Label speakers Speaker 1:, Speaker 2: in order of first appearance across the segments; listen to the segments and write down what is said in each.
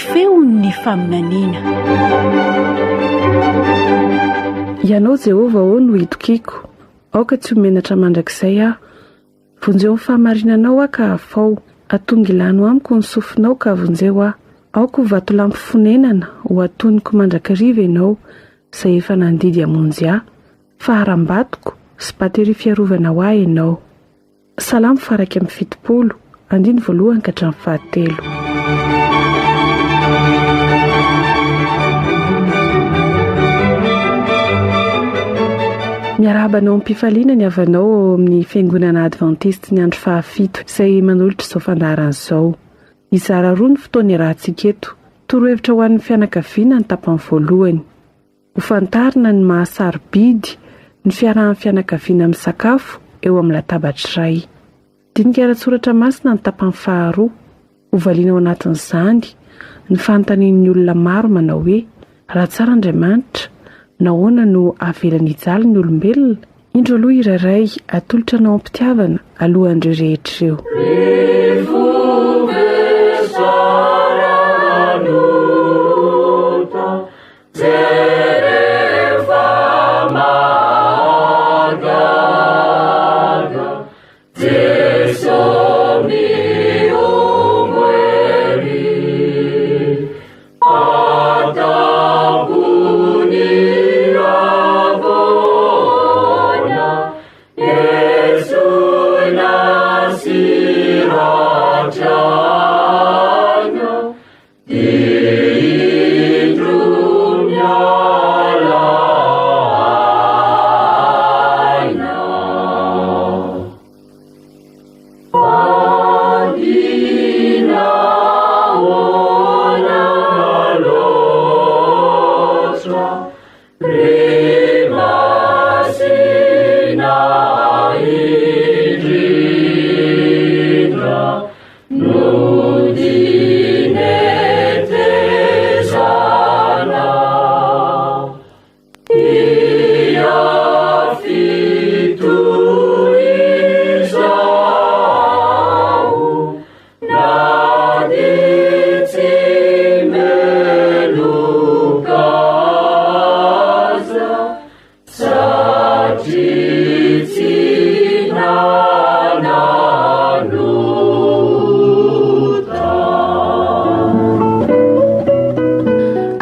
Speaker 1: feon'ny faminaniana.
Speaker 2: Ianao Jehova o no itokiko, aoka tsy homenatra mandrakizay aho. Vonjeo ny fahamarinanao aho ka afao, atonga ilano amiko ny sofinao ka vonjeo aho. Aoko ho vato lampy fonenana ho atoniko mandrakariva ianao, izay efa nandidy hamonjy aho. Faharambatoko sy batery fiarovana ho ahy ianao. Salamo faraka amin'ny 70, andiny voalohany ka hatramin'ny 7. Miarabanao am-pifaliana ny avanao amin'ny fiangonana Adventiste ny andro 7 izay manolotra izao fandaharan'izao. Izara roa ny fotoana iarahantsika eto. Torohevitra ho an'ny fianakaviana ny tapany voalohany. Ho fantarina ny mahasarobidy ny fiarahan'ny fianakaviana misakafo eo amin'ny latabatra iray. Dinika ara-tsoratra masina ny tapany faharoa. Ho valiana ao anatin'izany ny fanontanian'ny olona maro manao hoe raha tsara Andriamanitra, nahoana no avelany hijaly ny olombelona? Indro aloha iraray atolotra anao am-pitiavana alohan'ireo rehetra ireo.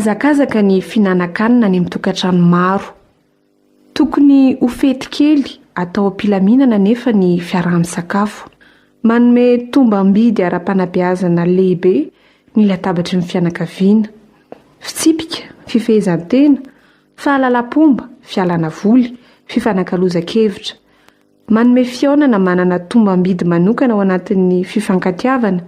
Speaker 2: Azakazaka ny finanankanina ny mitokantrano maro. Tokony ho fety kely atao am-pilaminana nefa ny fiaraha-misakafo. Manome tombam-bidy ara-panabeazana lehibe ny latabatry ny fianakaviana. Fitsipika, fifehezan-tena, fahalalam-pomba, fialana voly, fifanankalozan-kevitra. Manome fiaonana manana tombam-bidy manokana ao anatin'ny fifankatiavana,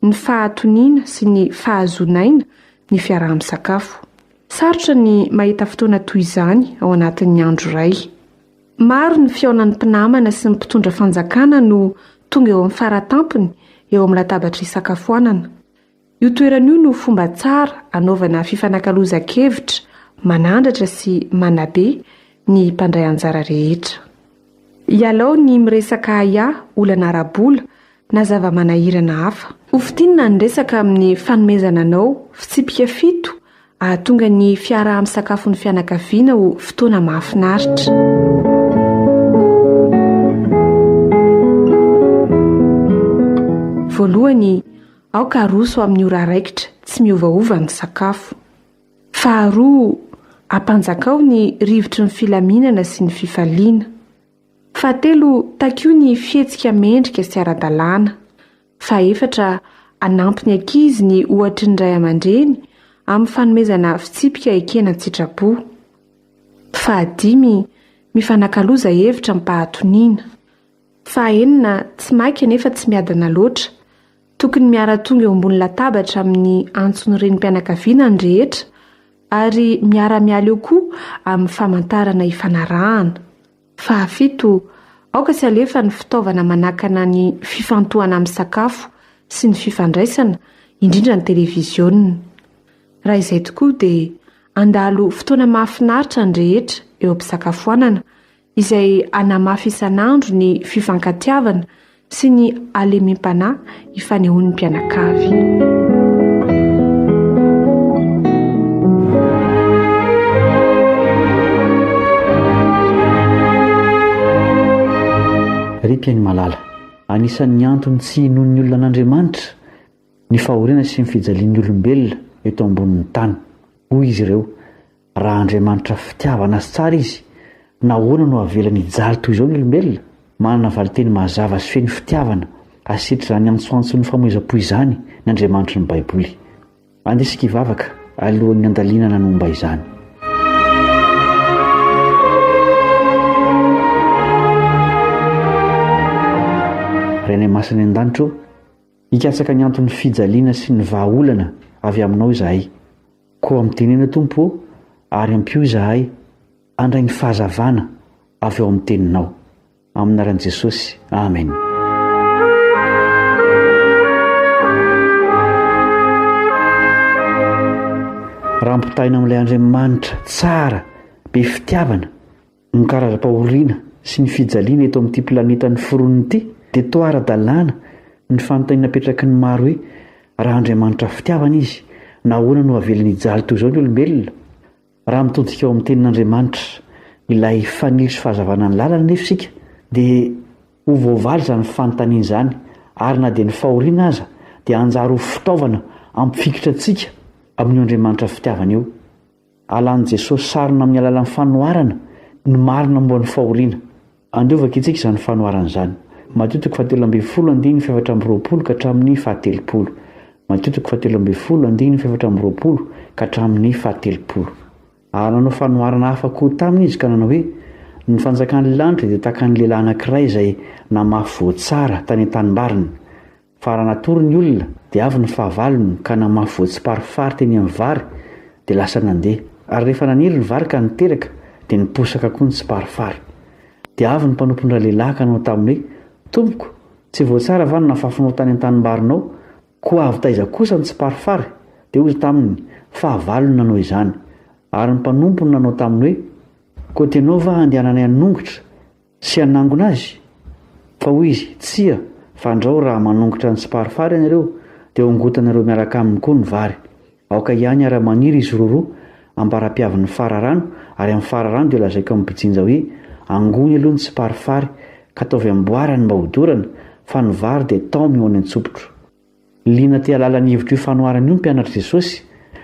Speaker 2: ny fahatoniana sy ny fahazonaina ny fiaraha-misakafo. Sarotra ny mahita fotoana toy izany ao anatin'ny andro iray. Maro ny fiaonan'ny mpinamana sy ny mpitondra fanjakana no tonga eo amin'ny faratampony eo amin'ny latabatra isakafoanana. Io toerana io no fomba tsara anaovana fifanankalozan-kevitra, manandratra sy manabe ny mpandray anjara rehetra. Ialao ny miresaka ia olana arabola na zava-manahirana hafa. Hofitinina ny resaka amin'ny fanomezana anao fitsipika 7 ahatonga ny fiaraha-misakafo ny fianakaviana ho fotoana mahafinaritra. Voalohany, aoka aroso amin'ny ora raikitra tsy miovaova ny sakafo. Faharoa, ampanjakao ny rivotry ny filaminana sy ny fifaliana. Fahatelo, takio ny fihetsika mendrika sy ara-dalàna. Fahaefatra, anampy ny ankizy ny ohatry ny ray aman-dreny amin'ny fanomezana fitsipika ekena tsitrapo. Fahadimy, mifanakaloza hevitra mpahatoniana. Fahaenina, tsy maika nefa tsy miadana loatra. Tokony miara-tonga eo ambony latabatra amin'ny antson'ny renim-pianakaviana ny rehetra ary miara-miala eo koa amin'ny famantarana ifanarahana. Fahafito, aoka tsy alefa ny fitaovana manakana ny fifantohana amin'ny sakafo sy ny fifandraisana, indrindra ny televiziona. Raha izay tokoa dia andalo fotoana mahafinaritra ny rehetra eo am-pisakafoanana izay anamafy isan'andro ny fifankatiavana sy ny alemem-panahy ifanehoan'ny mpianakavy.
Speaker 3: Ry-piainy malala, anisan'ny antony tsy hinon'ny olona an'Andriamanitra ny fahoriana sy ny fijalian'ny olombelona eto ambonin'ny tany. Hoy izy ireo, raha Andriamanitra fitiavana sy tsara izy, nahoana no avelany hijaly toy izao ny olombelona? Manana valiteny mazava sy feno fitiavana asitra izany antsoantsony famoizam-po izany ny Andriamanitra ny Baiboly. Andesika hivavaka alohan'ny andalinana nomba izany. Rainay masina an-danitro, hikatsaka ny antony fijaliana sy ny vahaolana avy aminao izahay. Koa amin'ny Tompo ary ampio izahay andray ny fahazavana avy eo amin'ny teninao. Amin'ny anaran'i Jesosy. Amen. Raha ampitaina amin'ilay Andriamanitra tsara, be fitiavana, ny karazam-pahoriana sy ny fijaliana eto amin'ity planetany foroniny ity, dia toa ara-dalàna ny fanontaniana napetraky ny maro hoe raha Andriamanitra fitiavana izy, nahoana no avelany hijaly toy izao ny olombelona? Raha mitodika eo amin'ny tenin'Andriamanitra ilay fanilsy fahazavana ny lalana nefa isika, dia ho voavaly izany fanontaniana izany, ary na dia ny fahoriana aza dia anjary ho fitaovana ampifikitra antsika amin'io Andriamanitra fitiavana io. Alan'i Jesosy sarina amin'ny alalan'ny fanoharana ny marina momba ny fahoriana. Andiovaka itsika izany fanoharana izany. Matteo 17:7-20 Matteo 17:7-20 Ary nanao fanoharana hafa koa taminy izy ka nanao hoe, ny fanjakan'ny lanitra dia tahaka ny lehilahy anankiray izay namafy voatsara tany an-tanimbariny. Fa raha natory ny olona dia avy ny fahavalony ka namafy voatsiparifary teny amin'ny vary dia lasa nandeha. Ary rehefa naniry ny vary ka niteraka dia niposaka koa ny tsiparifary. Dia avy ny mpanompon-dra lehilahy ka nanao taminy hoe, Tompoko, tsy voatsara va ny nafafinao tany an-tanimbarinao, koa avy taiza kosa ny tsiparifary? Dia hoy taminy, fahavalony nanao izany. Ary ny mpanompony nanao taminy hoe, koa tianao va handehananay hanongotra sy hanangona azy? Fa hoy izy, tsia, fa andrao raha manongotra ny tsiparifary ianareo dia ongotanareo miaraka aminy koa ny vary. Aoka ihany ara-maniry izy roa ambara-piavin'ny fararano, ary amin'ny fararano dia lazaiko amin'ny mpijinja hoe, angony aloha ny tsiparifary ka ataovy amboarany mba hodorana, fa ny vary dia tao mihoany an-tsopotro. Liana te halala ny hevitra io fanoharana io ny mpianatra Jesosy,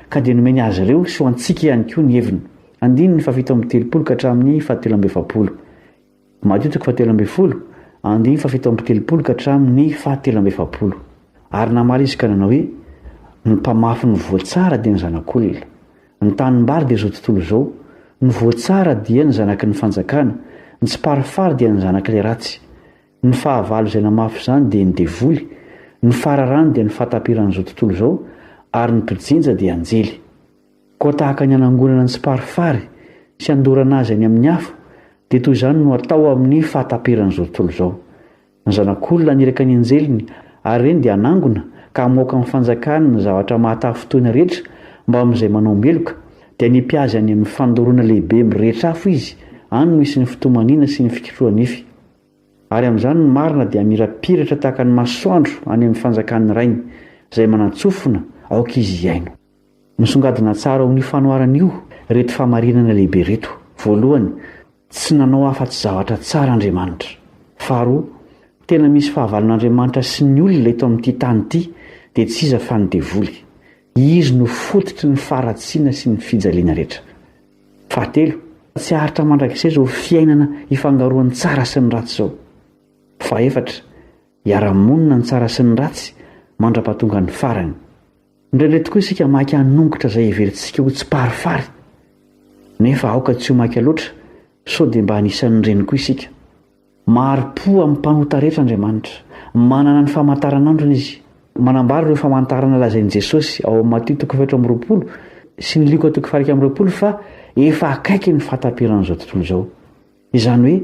Speaker 3: ka dia nomeny azy ireo sy ho antsika ihany koa ny heviny. Andiny ny 7:30 ka hatramin'ny 7:70. Matteo 7:70, andiny 7:70 ka hatramin'ny 7:70. Ary namaly izy ka nanao hoe, ny mpamafy ny voatsara dia ny zanak'olona. Ny tanimbary dia izao tontolo izao, ny voatsara dia ny zanaky ny fanjakana, ny tsiparifary dia ny zanak'ilay ratsy. Ny fahavalo izay namafy izany dia ny devoly, ny fararano dia ny fahatapiran'izao tontolo izao, ary ny mpijinja dia anjely. Koa tahaka ny anangonana ny tsiparifary sy andorana azy any amin'ny afo, dia toy izany no atao amin'ny fahatapiran'izao tontolo izao. Ny zanak'olona niraka ny anjeliny, ary reny dia anangona ka hamoaka amin'ny fanjakana ny zavatra mahatafotoana rehetra mba amin'izay manao meloka, dia nipiazy any amin'ny fandoroana lehibe mirehetra afo izy, any no misy ny fitomaniana sy ny fikitroanify. Ary amin'izany ny marina dia mirapiratra tahaka ny masoandro any amin'ny fanjakan'ny rainy, izay manantsofina aoka izy hiaino. Misongadina tsara ao ny fanoharana io reto famarinana lehibe reto. Voalohany, tsy nanao afa-tsy zavatra tsara Andriamanitra. Faharoa, tena misy fahavalon'Andriamanitra sy ny olona eto amin'ity tany ity dia tsy iza fa ny devoly. Izy no fototry ny faharatsiana sy ny fijaliana rehetra. Fahatelo, tsy haritra mandrakizay izao fiainana hifangaroan'ny tsara sy ny ratsy izao. Fahaefatra, hiara-monina ny tsara sy ny ratsy mandra-pahatonga ny farany. Indraindray tokoa isika maika hanongotra izay heverintsika ho tsiparifary, nefa aoka tsy ho maika loatra, sao dia mba hanisan'ireny koa isika. Mahari-po amin'ny mpanota rehetra Andriamanitra, manana ny famantaranandrony izy. Manambara ireo famantarana lazain'i Jesosy ao Matteo 7:20 sy ny Luka 8:20 fa efa akaiky ny fahatapiran'izao tontolo izao. Izany hoe,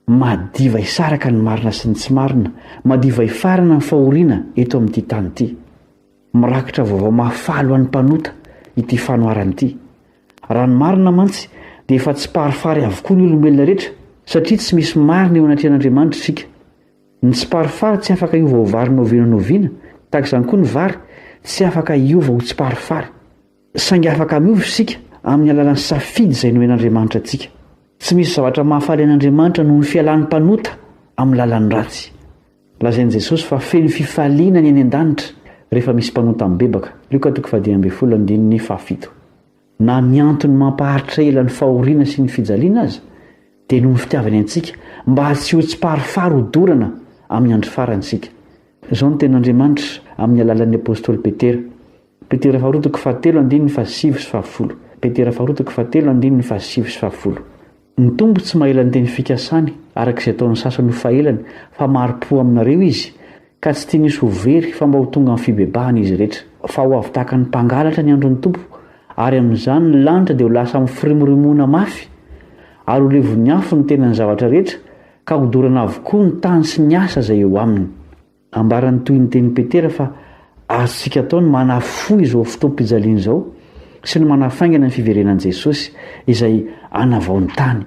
Speaker 3: madiva hisaraka ny marina sy ny tsy marina, madiva hifarana ny fahoriana eto amin'ity tany ity. Mirakitra vaovao mahafalo an'ny mpanota ity fanoharana ity. Raha ny marina mantsy dia efa tsy parifary avokoa ny olombelona rehetra, satria tsy misy marina eo anatrehan'Andriamanitra isika. Ny tsy parifary tsy afaka hiova ho vary noviana, tahaka izany koa ny vary tsy afaka hiova ho tsy parifary. Saingy afaka miova isika amin'ny alalan'ny safidy izay nomen'Andriamanitra antsika. Tsy misy zavatra mahafaly an'Andriamanitra noho ny fialan'ny mpanota amin'ny lalany ratsy. Lazain'i Jesosy fa feno fifaliana ny any an-danitra rehefa misy mpanota amin'ny bebaka. Luka 10:17. Na miantony mampaharitra ela ny fahoriana sy ny fijaliana aza dia noho ny fitiavany antsika mba tsy ho tsiparifary ho dorana amin'ny andro farantsika. Izao ny ten'Andriamanitra amin'ny alalan'ny apôstôly Petera. Petera 2:7-8. Petera 2:7-8. Ny tombo tsy mahaela ny teny fikasany arak'izay ataon'ny sasany ho fahelany, fa maro-po aminareo izy ka tsy tia nisy ho very fa mba ho tonga amin'ny fibebahana izy rehetra. Fa ho avy tahaka ny mpangalatra ny andron'ny tompo, ary amin'izany ny lanitra dia ho lasa amin'ny firimorimoana mafy, ary ho levon'ny afo ny tenany zavatra rehetra ka ho dorana avokoa ny tany sy ny asa izay eo aminy. Ambarany toy ny teny Petera fa azontsika atao ny manafoy izao fotoam-pijaliana izao sy ny manafaingana ny fiverenan'i Jesosy izay anavao ny tany.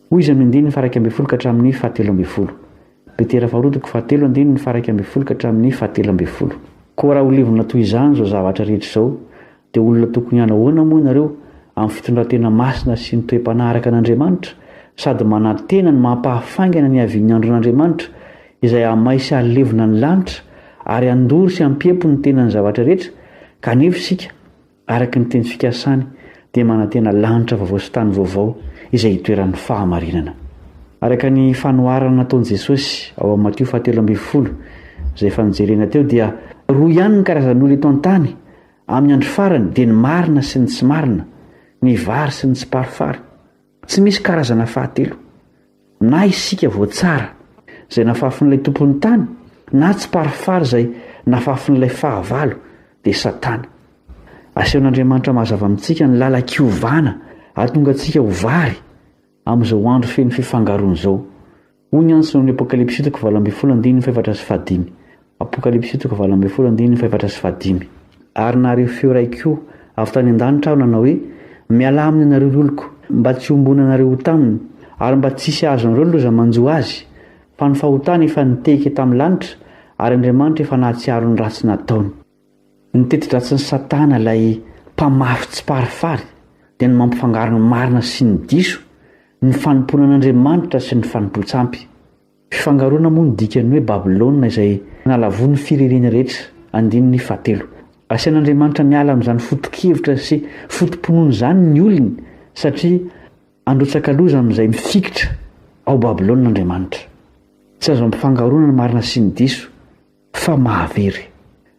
Speaker 3: Hoy izy amin'ny 1:17-17. Petera 2:7-17. Koa raha ho levona toy izany izao zavatra rehetra izao dia olona tokony hanahoana moa ianareo amin'ny fitondran-tena masina sy ny toe-panaraka an'Andriamanitra, sady manantena ny mampahafaingana ny havian'ny andron'Andriamanitra izay hamaisy halevona ny lanitra ary handory sy hampiempo ny tenany zavatra rehetra, kanefa isika araka ny teny fikasany dia manantena lanitra vaovao sy tany vaovao izay hitoeran'ny fahamarinana. Araka ny fanoharana nataon'i Jesosy ao amin'ny Mateo 7:20 izay efa nijerena teo dia roa ihany ny karazan'olona eto an-tany amin'ny andro farany dia ny marina sy ny tsy marina, ny vary sy ny tsy parifary. Tsy misy karazana fahatelo. Na isika voatsara izay nafafin'ilay tompon'ny tany, na tsy parifary izay nafafin'ilay fahavalo dia Satana. Asehon'Andriamanitra mazava amintsika ny lalan-kiovana hahatonga antsika ho vary amin'izao andro feno fifangaroana izao. Hoy ny antso amin'ny Apokalipsy 7:7-8. Apokalipsy 7:7-8. Ary nareo feo raiko avy tany an-danitra aho nanao hoe: miala aminy ianareo oloko, mba tsy hombona anareo ho taminy, ary mba tsy hisy azonareo loza manjo azy, fa ny fahotana efa nitehika tamin'ny lanitra, ary Andriamanitra efa nahatsiaro ny ratsy nataony. Ny teti-dratsin'ny Satana ilay mpamafy tsy parifary dia ny mampifangaro ny marina sy ny diso, ny fanompoana an'Andriamanitra sy ny fanompo-tsampy. Fifangaroana moa ny dikany hoe Babilôna izay nalavony firenena rehetra. 7. Asian'Andriamanitra miala amin'izany foto-kevitra sy fotom-ponoana izany ny olony, satria androtsaka loza amin'izay mifikitra ao Babilôna Andriamanitra. Tsy azo ampifangaroana ny marina sy ny diso, fa mahavery.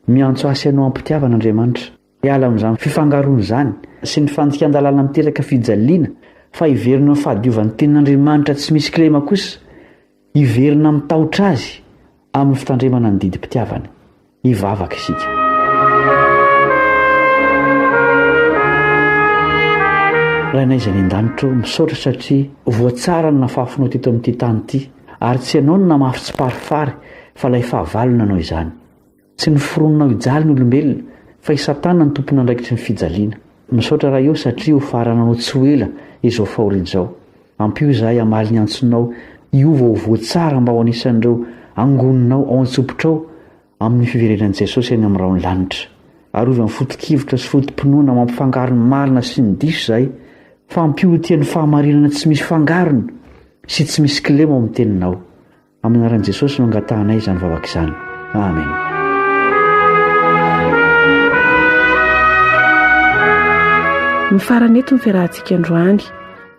Speaker 3: Miantso asy ianao ampitiavan'Andriamanitra hiala amin'izany fifangaroana izany sy ny fandikan-dalàna miteraka fijaliana, fa hiverina amin'ny fahadiovan'ny tenin'Andriamanitra tsy misy kilema kosa, hiverina mitahotra azy amin'ny fitandremana ny didim-pitiavany. Hivavaka isika. Rainay izay ny an-danitra misaotra satria voatsara ny nafafinao teto amin'ity tany ity, ary tsy ianao no namafy tsy parifary fa ilay fahavalo nanao izany. Tsy ny forononao hijaly ny olombelona, fa i Satana ny tompona andraikitry ny fijaliana. Misaotra raha eo satria ho farananao tsy ho ela izao fahoriana izao. Ampio izahay hamaly ny antsonao hiova ho voatsara mba ho anisan'ireo angoninao ao an-tsopotrao amin'ny fiverenan'i Jesosy eny amin'ny raony lanitra. Arovy amin'ny foto-kivotra sy fotom-pinoana mampifangaro ny marina sy ny diso izahay, fa ampio ho tian'ny fahamarinana tsy misy fangarona sy tsy misy kilema ao amin'ny teninao. Amin'ny anaran'i Jesosy no angatahanay izany vavaka izany. Amen.
Speaker 2: Mifarana eto ny fiarahantsika androany,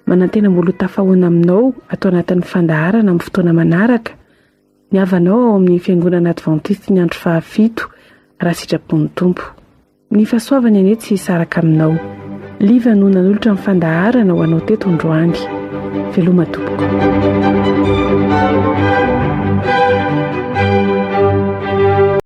Speaker 2: manantena mbola tafahoana aminao atao anatin'ny fandaharana amin'ny fotoana manaraka, ny havanao ao amin'ny fiangonana Adventiste ny andro 7 raha sitrapon'ny tompo. Ny fahasoavany ane tsy hisaraka aminao. Liva no nanolotra amin'ny fandaharana ho anao teto androany. Veloma tompoko.